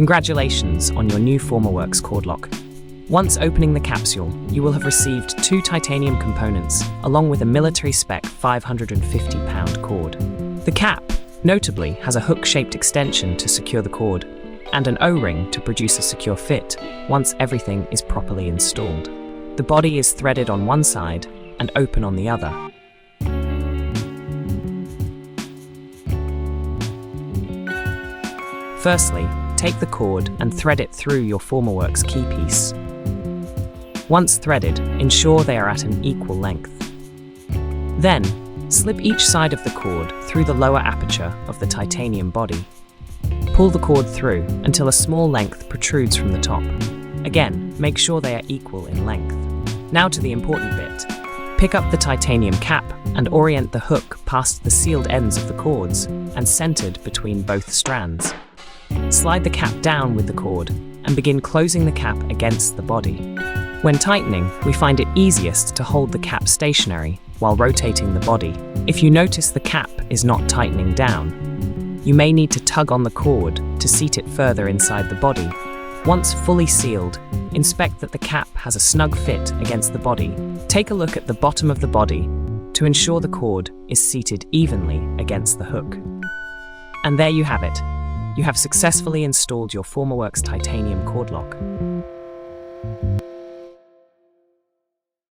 Congratulations on your new Formawerx Cordlock. Once opening the capsule, you will have received 2 titanium components, along with a military-spec 550-pound cord. The cap, notably, has a hook-shaped extension to secure the cord, and an O-ring to produce a secure fit once everything is properly installed. The body is threaded on one side and open on the other. Firstly, take the cord and thread it through your Formawerx key piece. Once threaded, ensure they are at an equal length. Then, slip each side of the cord through the lower aperture of the titanium body. Pull the cord through until a small length protrudes from the top. Again, make sure they are equal in length. Now to the important bit. Pick up the titanium cap and orient the hook past the sealed ends of the cords and centered between both strands. Slide the cap down with the cord and begin closing the cap against the body. When tightening, we find it easiest to hold the cap stationary while rotating the body. If you notice the cap is not tightening down, you may need to tug on the cord to seat it further inside the body. Once fully sealed, inspect that the cap has a snug fit against the body. Take a look at the bottom of the body to ensure the cord is seated evenly against the hook. And there you have it. You have successfully installed your Formawerx titanium cord lock.